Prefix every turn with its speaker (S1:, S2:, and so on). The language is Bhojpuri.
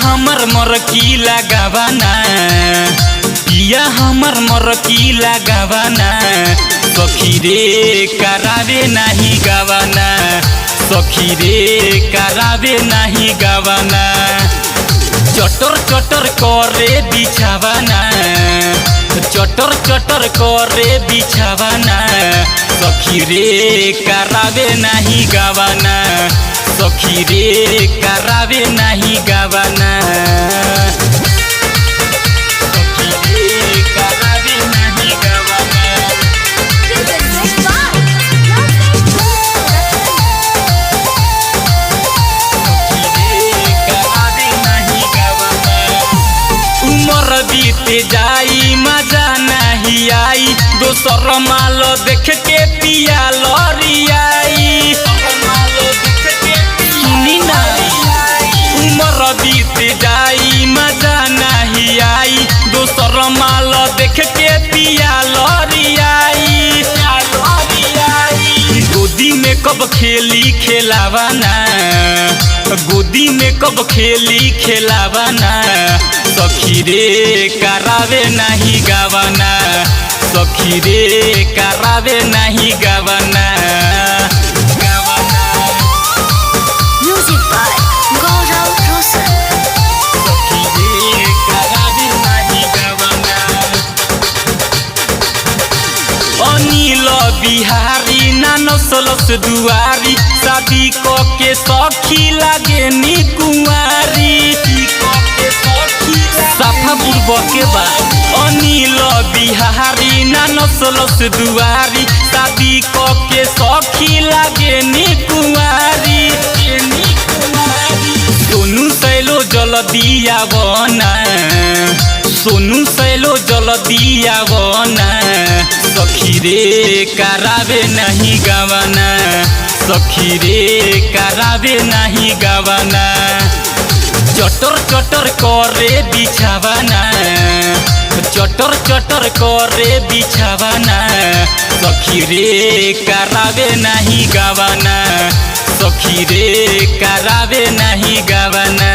S1: हमर मरकी लगावाना, पिया हमर मरकी लगावाना, सखी रे करावे नाही गावाना, सखी रे करावे नाही गावाना। चटर चटर करे बिछावाना, चटर चटर करे बिछावाना, सखी रे करावे नाही गावाना, सखी रे करावे नाही गावाना, सखी रे करावे नाही गावाना। उमर बीते जाई मजा नहीं आई, दोसर माल देख के पिया लरियाई, सुनी ना। उमर बीते जाई मजा नहीं आई, दोसर माल देख के पिया लरियाई। गोदी में कब खेली खेलावाना, गोदी में कब खेली खेलावाना, सखी रे करावे नहीं गावाना, सखी रे करावे नहीं गावाना।
S2: Music by Gaurav Roshan.
S1: सखी रे करावे नहीं गावाना। अनिल बिहारी ना नसलस दुआरी, शादी क के सखी लागे नी कुंवारी, साफा बुर्ब के बा। अनिल बिहारी ना नसलस दुआरी, शादी क के सखी लागे नी कुंवारी। सोनू सैलो जल दिया बना, सोनू सैलो जल दिया बना, सखी रे करावे नहीं गावाना, सखी रे करावे नहीं गावाना। चटर चटर करे बिछावाना, चटर चटर करे बिछावाना, सखी रे करावे नहीं गावाना, सखी रे करावे नहीं गावाना।